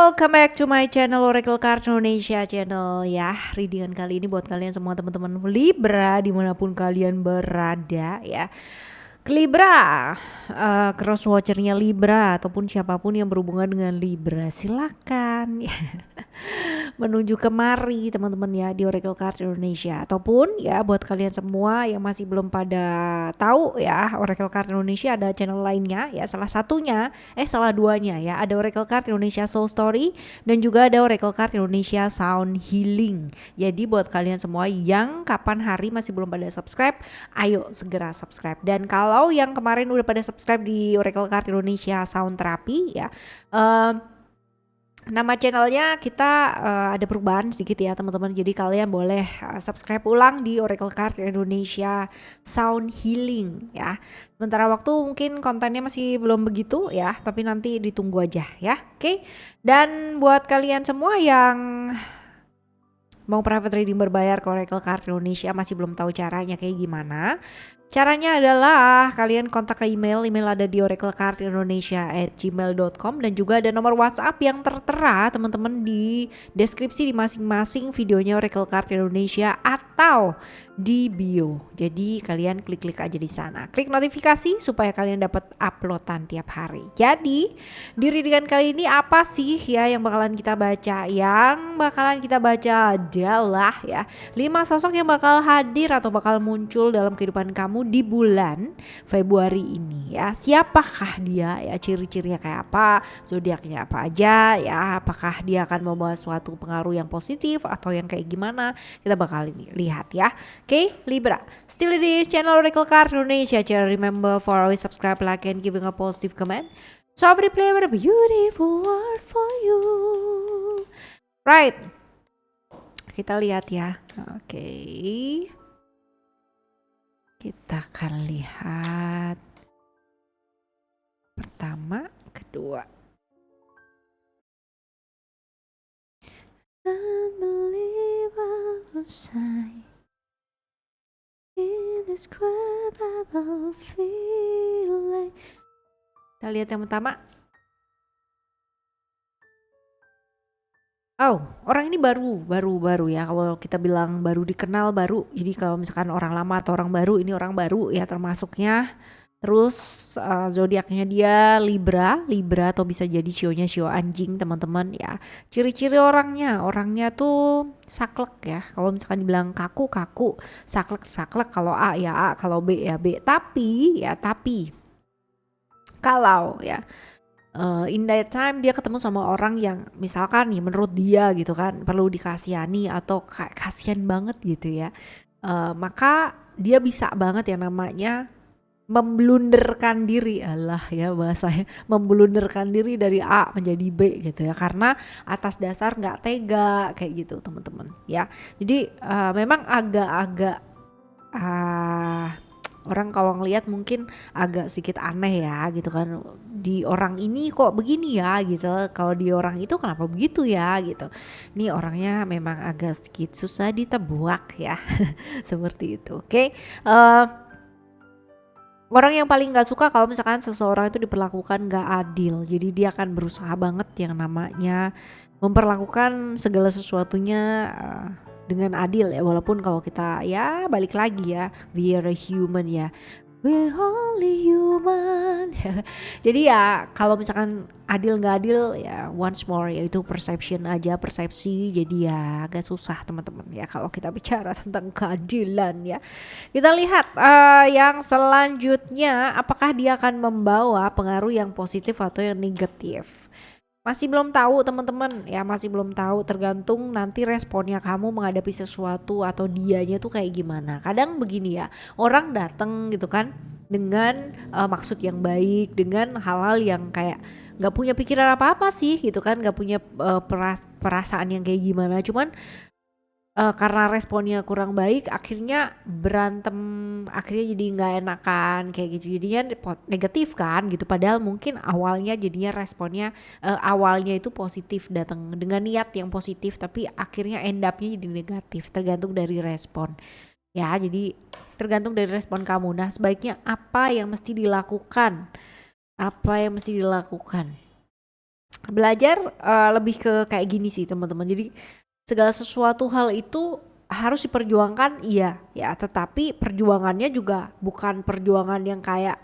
welcome back to my channel Oracle Cards Indonesia channel ya. Readingan kali ini buat kalian semua teman-teman Libra dimanapun kalian berada ya. Libra, cross watchernya Libra ataupun siapapun yang berhubungan dengan Libra silakan ya. Menuju kemari teman-teman ya di Oracle Card Indonesia, ataupun ya buat kalian semua yang masih belum pada tahu ya, Oracle Card Indonesia ada channel lainnya ya, salah duanya ya, ada Oracle Card Indonesia Soul Story dan juga ada Oracle Card Indonesia Sound Healing. Jadi buat kalian semua yang kapan hari masih belum pada subscribe, ayo segera subscribe. Dan kalau yang kemarin udah pada subscribe di Oracle Card Indonesia Sound Therapy ya, nama channelnya kita ada perubahan sedikit ya teman-teman. Jadi kalian boleh subscribe ulang di Oracle Card Indonesia Sound Healing ya. Sementara waktu mungkin kontennya masih belum begitu ya, tapi nanti ditunggu aja ya. Oke. Dan buat kalian semua yang mau private reading berbayar ke Oracle Card Indonesia masih belum tahu caranya kayak gimana. Caranya adalah kalian kontak ke email ada di oraclecardindonesia@gmail.com dan juga ada nomor WhatsApp yang tertera teman-teman di deskripsi di masing-masing videonya Oracle Card Indonesia atau di bio. Jadi kalian klik-klik aja di sana. Klik notifikasi supaya kalian dapat uploadan tiap hari. Jadi di readingan kali ini apa sih ya yang bakalan kita baca? Yang bakalan kita baca adalah ya 5 sosok yang bakal hadir atau bakal muncul dalam kehidupan kamu di bulan Februari ini ya. Siapakah dia ya, ciri-cirinya kayak apa, zodiaknya apa aja ya, apakah dia akan membawa suatu pengaruh yang positif atau yang kayak gimana, kita bakal lihat ya. Oke, Libra, still di channel Oracle Card Indonesia. Remember for always subscribe, like and giving a positive comment. So every play with a beautiful word for you. Right, kita lihat ya. Oke. Kita akan lihat pertama, kedua. Unbelievable sight, indescribable feeling. Kita lihat yang pertama. Oh, orang ini baru ya. Kalau kita bilang baru dikenal baru. Jadi kalau misalkan orang lama atau orang baru, ini orang baru ya termasuknya. Terus zodiaknya dia Libra atau bisa jadi shio anjing teman-teman ya. Ciri-ciri orangnya tuh saklek ya. Kalau misalkan dibilang kaku, saklek. Kalau A ya A, kalau B ya B. Tapi kalau ya in that time dia ketemu sama orang yang misalkan nih menurut dia gitu kan perlu dikasihani atau kasihan banget gitu ya, maka dia bisa banget yang namanya memblunderkan diri, bahasanya memblunderkan diri dari A menjadi B gitu ya, karena atas dasar nggak tega kayak gitu teman-teman ya. Jadi memang agak-agak orang kalau ngelihat mungkin agak sedikit aneh ya gitu kan, di orang ini kok begini ya gitu, kalau di orang itu kenapa begitu ya gitu. Ini orangnya memang agak sedikit susah ditebak ya. Seperti itu. Oke. Orang yang paling gak suka kalau misalkan seseorang itu diperlakukan gak adil. Jadi dia akan berusaha banget yang namanya memperlakukan segala sesuatunya dengan adil ya, walaupun kalau kita ya balik lagi ya, we are a human ya, we're only human. Jadi ya kalau misalkan adil nggak adil ya once more yaitu persepsi, jadi ya agak susah teman-teman ya kalau kita bicara tentang keadilan ya. Kita lihat yang selanjutnya, apakah dia akan membawa pengaruh yang positif atau yang negatif. Masih belum tahu teman-teman ya, masih belum tahu, tergantung nanti responnya kamu menghadapi sesuatu atau dianya tuh kayak gimana. Kadang begini ya, orang datang gitu kan dengan maksud yang baik, dengan hal-hal yang kayak nggak punya pikiran apa-apa sih gitu kan, nggak punya perasaan yang kayak gimana, cuman karena responnya kurang baik akhirnya berantem, akhirnya jadi nggak enakan kayak gitu, jadinya negatif kan gitu, padahal mungkin awalnya jadinya responnya awalnya itu positif, datang dengan niat yang positif tapi akhirnya end up-nya jadi negatif, tergantung dari respon ya. Jadi tergantung dari respon kamu. Nah sebaiknya apa yang mesti dilakukan, Belajar lebih ke kayak gini sih teman-teman. Jadi segala sesuatu hal itu harus diperjuangkan, iya ya, tetapi perjuangannya juga bukan perjuangan yang kayak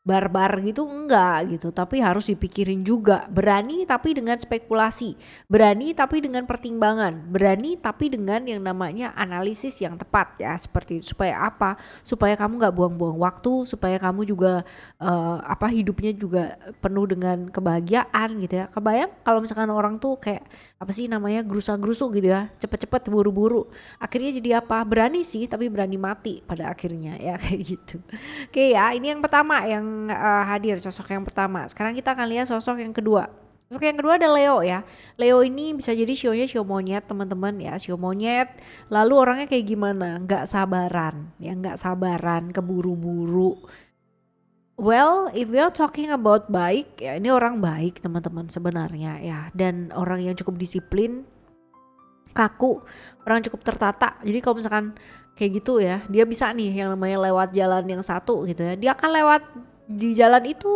barbar gitu, enggak gitu, tapi harus dipikirin juga. Berani tapi dengan spekulasi, berani tapi dengan pertimbangan, berani tapi dengan yang namanya analisis yang tepat ya, seperti itu. Supaya apa? Supaya kamu nggak buang-buang waktu, supaya kamu juga hidupnya juga penuh dengan kebahagiaan gitu ya. Kebayang kalau misalkan orang tuh kayak apa sih namanya, gerusa-gerusu gitu ya, cepet-cepet buru-buru, akhirnya jadi apa, berani sih tapi berani mati pada akhirnya ya, kayak gitu. Oke ya, ini yang pertama yang hadir, sosok yang pertama. Sekarang kita akan lihat sosok yang kedua. Sosok yang kedua ada Leo ya. Leo ini bisa jadi sionya sio monyet teman-teman ya, sio monyet. Lalu orangnya kayak gimana, nggak sabaran ya, nggak sabaran, keburu-buru. Well, if we are talking about baik, ya ini orang baik teman-teman sebenarnya ya, dan orang yang cukup disiplin, kaku, orang cukup tertata. Jadi kalau misalkan kayak gitu ya, dia bisa nih yang namanya lewat jalan yang satu gitu ya, dia akan lewat di jalan itu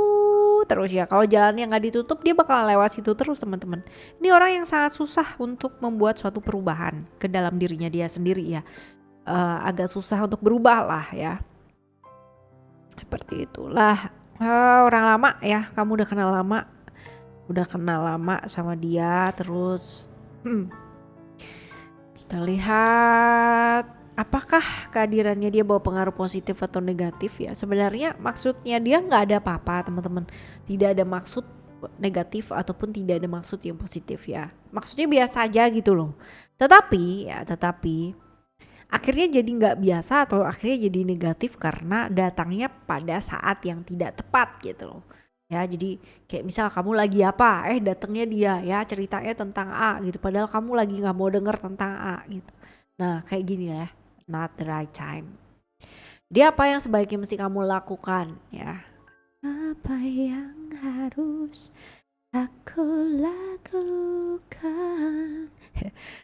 terus ya. Kalau jalannya nggak ditutup, dia bakal lewat situ terus teman-teman. Ini orang yang sangat susah untuk membuat suatu perubahan ke dalam dirinya dia sendiri ya. Agak susah untuk berubah lah ya. Seperti itulah orang lama ya, kamu udah kenal lama sama dia. Terus kita lihat apakah kehadirannya dia bawa pengaruh positif atau negatif ya. Sebenarnya maksudnya dia nggak ada apa-apa teman-teman, tidak ada maksud negatif ataupun tidak ada maksud yang positif ya, maksudnya biasa aja gitu loh. Tetapi akhirnya jadi nggak biasa atau akhirnya jadi negatif karena datangnya pada saat yang tidak tepat gitu loh ya. Jadi kayak misal kamu lagi apa, datangnya dia ya, ceritanya tentang A gitu, padahal kamu lagi nggak mau denger tentang A gitu. Nah kayak gini ya, not the right time. Dia apa yang sebaiknya mesti kamu lakukan ya, apa yang harus aku lakukan.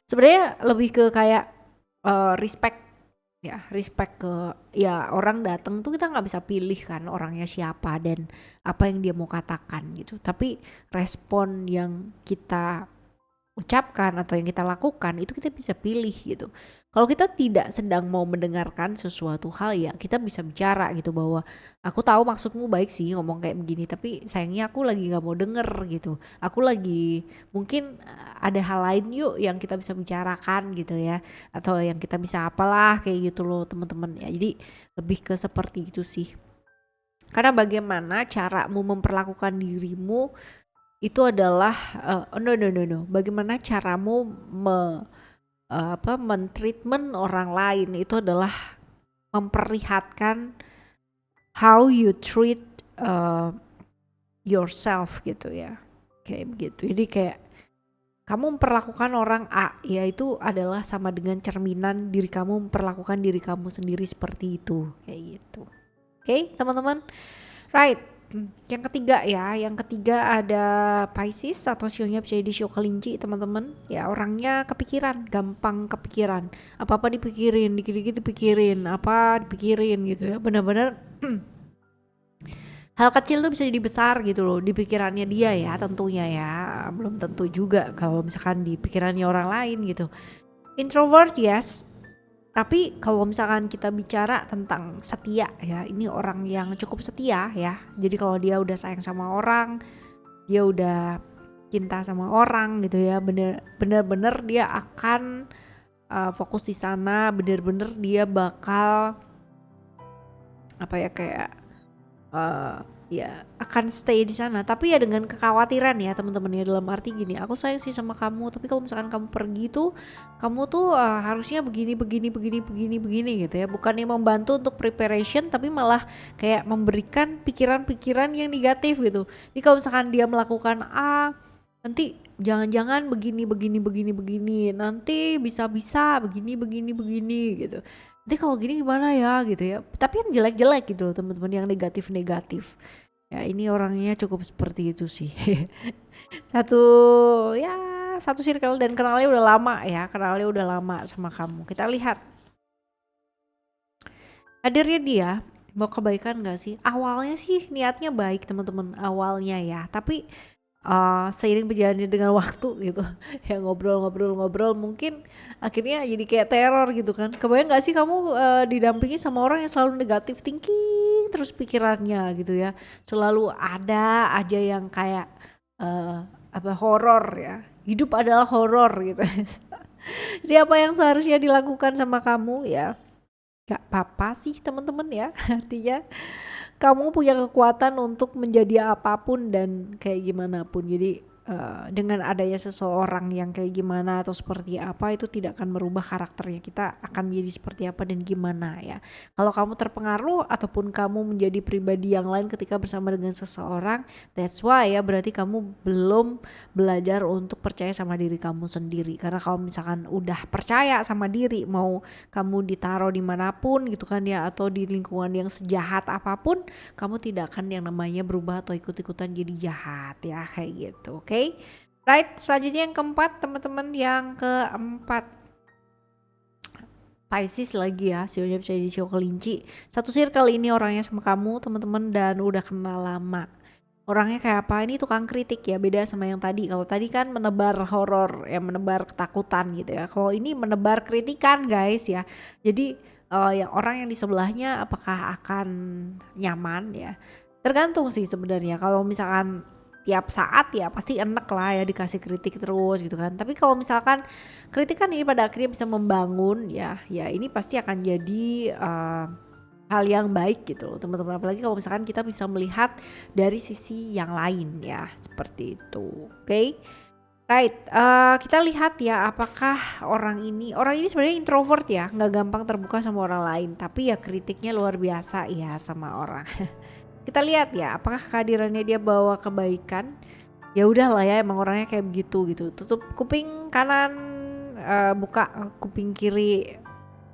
Sebenarnya lebih ke kayak respect ya, respect ke ya, orang datang tuh kita nggak bisa pilih kan orangnya siapa dan apa yang dia mau katakan gitu, tapi respon yang kita ucapkan atau yang kita lakukan itu kita bisa pilih gitu. Kalau kita tidak sedang mau mendengarkan sesuatu hal ya, kita bisa bicara gitu bahwa aku tahu maksudmu baik sih ngomong kayak begini, tapi sayangnya aku lagi nggak mau denger gitu. Aku lagi mungkin ada hal lain yuk yang kita bisa bicarakan gitu ya, atau yang kita bisa apalah kayak gitu loh teman-teman ya. Jadi lebih ke seperti itu sih. Karena bagaimana caramu memperlakukan dirimu itu adalah no. Bagaimana caramu mentreatment orang lain itu adalah memperlihatkan how you treat yourself gitu ya. Kayak begitu. Jadi kayak kamu memperlakukan orang A ya, itu adalah sama dengan cerminan diri kamu memperlakukan diri kamu sendiri seperti itu, kayak gitu. Oke, teman-teman. Right. Yang ketiga ya, yang ketiga ada Pisces atau sionya bisa jadi sio kelinci teman-teman. Ya orangnya kepikiran, gampang kepikiran. Apa-apa dipikirin, dikit-dikit dipikirin, apa dipikirin gitu ya. Benar-benar hal kecil tuh bisa jadi besar gitu loh di pikirannya dia ya, tentunya ya. Belum tentu juga kalau misalkan di pikirannya orang lain gitu. Introvert yes. Tapi kalau misalkan kita bicara tentang setia ya, ini orang yang cukup setia ya. Jadi kalau dia udah sayang sama orang, dia udah cinta sama orang gitu ya, bener-bener dia akan fokus di sana, bener-bener dia bakal apa ya, kayak ya akan stay di sana. Tapi ya dengan kekhawatiran ya teman-teman ya, dalam arti gini, aku sayang sih sama kamu, tapi kalau misalkan kamu pergi tuh, kamu tuh harusnya begini gitu ya. Bukannya membantu untuk preparation, tapi malah kayak memberikan pikiran-pikiran yang negatif gitu. Jadi kalau misalkan dia melakukan A, nanti jangan-jangan begini, nanti bisa begini gitu. Nanti kalau gini gimana ya gitu ya. Tapi yang jelek-jelek gitu loh teman-teman, yang negatif-negatif. Ya ini orangnya cukup seperti itu sih. Satu circle dan kenalnya udah lama sama kamu. Kita lihat hadirnya dia mau kebaikan gak sih? Awalnya sih niatnya baik teman-teman, awalnya ya. Tapi seiring berjalannya dengan waktu gitu ya, ngobrol mungkin akhirnya jadi kayak teror gitu kan. Kebayang gak sih kamu didampingi sama orang yang selalu negatif thinking terus pikirannya gitu ya, selalu ada aja yang kayak horor ya, hidup adalah horor gitu. Jadi apa yang seharusnya dilakukan sama kamu ya, gak apa-apa sih teman-teman ya. Artinya kamu punya kekuatan untuk menjadi apapun dan kayak gimana pun. Jadi dengan adanya seseorang yang kayak gimana atau seperti apa itu tidak akan merubah karakternya kita akan menjadi seperti apa dan gimana ya. Kalau kamu terpengaruh ataupun kamu menjadi pribadi yang lain ketika bersama dengan seseorang, that's why ya, berarti kamu belum belajar untuk percaya sama diri kamu sendiri. Karena kalau misalkan udah percaya sama diri, mau kamu ditaruh dimanapun gitu kan ya, atau di lingkungan yang sejahat apapun, kamu tidak akan yang namanya berubah atau ikut-ikutan jadi jahat ya, kayak gitu. Oke, right, selanjutnya yang keempat teman-teman, yang keempat Pisces lagi ya, sionya bisa jadi sio kelinci. Satu circle ini orangnya sama kamu teman-teman dan udah kenal lama. Orangnya kayak apa? Ini tukang kritik ya, beda sama yang tadi. Kalau tadi kan menebar horor ya, menebar ketakutan gitu ya. Kalau ini menebar kritikan guys ya. Jadi yang orang yang di sebelahnya apakah akan nyaman ya? Tergantung sih sebenarnya. Kalau misalkan tiap saat ya pasti enak lah ya dikasih kritik terus gitu kan. Tapi kalau misalkan kritikan ini pada akhirnya bisa membangun ya, ya ini pasti akan jadi hal yang baik gitu loh teman-teman. Apalagi kalau misalkan kita bisa melihat dari sisi yang lain ya, seperti itu. Oke. Right, kita lihat ya apakah orang ini sebenarnya introvert ya, nggak gampang terbuka sama orang lain, tapi ya kritiknya luar biasa ya sama orang. Kita lihat ya apakah kehadirannya dia bawa kebaikan. Ya udahlah ya, emang orangnya kayak begitu gitu. Tutup kuping kanan, buka kuping kiri,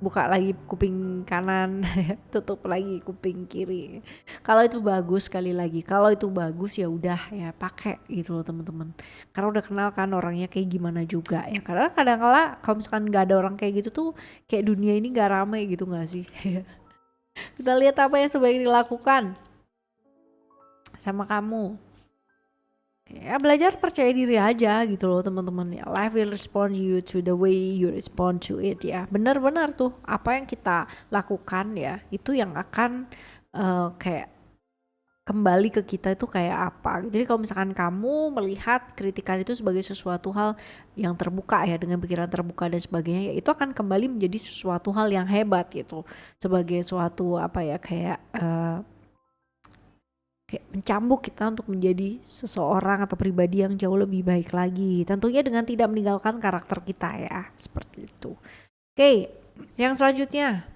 buka lagi kuping kanan, tutup lagi kuping kiri. Kalau itu bagus, sekali lagi kalau itu bagus ya udah ya pakai gitu loh teman-teman. Karena udah kenal kan orangnya kayak gimana juga ya. Karena kadang-kala kalau misalkan nggak ada orang kayak gitu tuh kayak dunia ini nggak ramai gitu nggak sih? Kita lihat apa yang sebaiknya dilakukan sama kamu. Ya belajar percaya diri aja gitu loh teman-teman ya. Life will respond you to the way you respond to it ya. Benar-benar tuh apa yang kita lakukan ya itu yang akan kayak kembali ke kita itu kayak apa. Jadi kalau misalkan kamu melihat kritikan itu sebagai sesuatu hal yang terbuka ya, dengan pikiran terbuka dan sebagainya ya, itu akan kembali menjadi sesuatu hal yang hebat gitu. Sebagai suatu apa ya, kayak mencambuk kita untuk menjadi seseorang atau pribadi yang jauh lebih baik lagi. Tentunya dengan tidak meninggalkan karakter kita ya, seperti itu. Oke, yang selanjutnya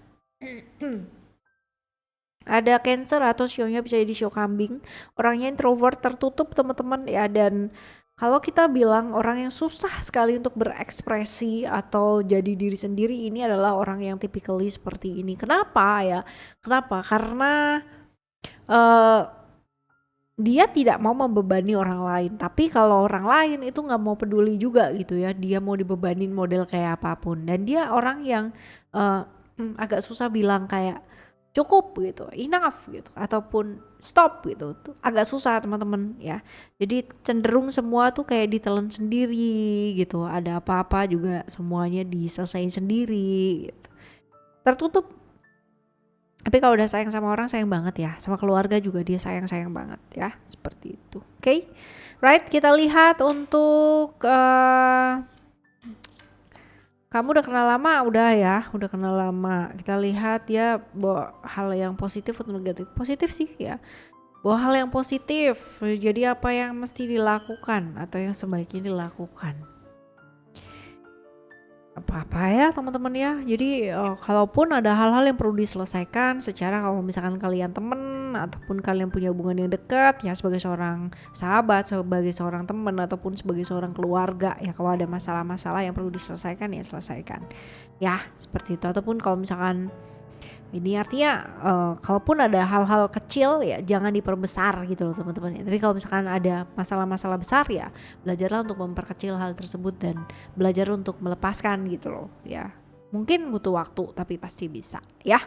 ada Cancer atau sionya bisa jadi sio kambing. Orangnya introvert, tertutup teman-teman ya, dan kalau kita bilang orang yang susah sekali untuk berekspresi atau jadi diri sendiri, ini adalah orang yang typically seperti ini. Kenapa ya? Kenapa? Karena dia tidak mau membebani orang lain, tapi kalau orang lain itu nggak mau peduli juga gitu ya, dia mau dibebanin model kayak apapun. Dan dia orang yang agak susah bilang kayak cukup gitu, enough gitu, ataupun stop gitu, tuh agak susah teman-teman ya. Jadi cenderung semua tuh kayak ditelan sendiri gitu, ada apa-apa juga semuanya diselesain sendiri gitu. Tertutup. Tapi kalau udah sayang sama orang, sayang banget ya. Sama keluarga juga dia sayang-sayang banget ya. Seperti itu. Oke. Right, kita lihat untuk kamu udah kenal lama, udah ya. Udah kenal lama. Kita lihat ya bahwa hal yang positif atau negatif. Positif sih ya. Bahwa hal yang positif. Jadi apa yang mesti dilakukan atau yang sebaiknya dilakukan. Apa-apa ya teman-teman ya. Jadi kalaupun ada hal-hal yang perlu diselesaikan secara, kalau misalkan kalian temen ataupun kalian punya hubungan yang dekat ya, sebagai seorang sahabat, sebagai seorang teman ataupun sebagai seorang keluarga ya, kalau ada masalah-masalah yang perlu diselesaikan ya selesaikan ya, seperti itu. Ataupun kalau misalkan ini artinya kalaupun ada hal-hal kecil ya jangan diperbesar gitu loh teman-teman ya. Tapi kalau misalkan ada masalah-masalah besar ya belajarlah untuk memperkecil hal tersebut dan belajar untuk melepaskan gitu loh ya. Mungkin butuh waktu tapi pasti bisa ya.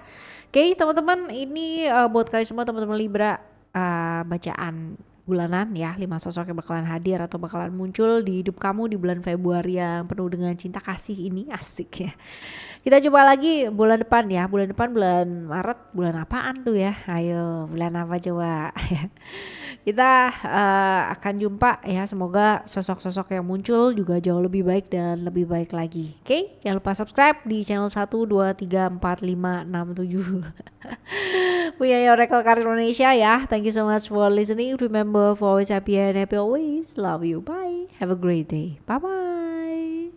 Oke teman-teman, ini buat kalian semua teman-teman Libra, bacaan bulanan ya, 5 sosok yang bakalan hadir atau bakalan muncul di hidup kamu di bulan Februari yang penuh dengan cinta kasih ini, asik ya. Kita jumpa lagi bulan depan ya, bulan depan bulan Maret, bulan apaan tuh ya? Ayo, bulan apa coba? Kita akan jumpa ya, semoga sosok-sosok yang muncul juga jauh lebih baik dan lebih baik lagi. Oke, jangan lupa subscribe di channel 1, 2, 3, 4, 5, 6, 7 punya Oracle Card Indonesia ya. Thank you so much for listening. Remember for always happy and happy always. Love you. Bye. Have a great day. Bye bye.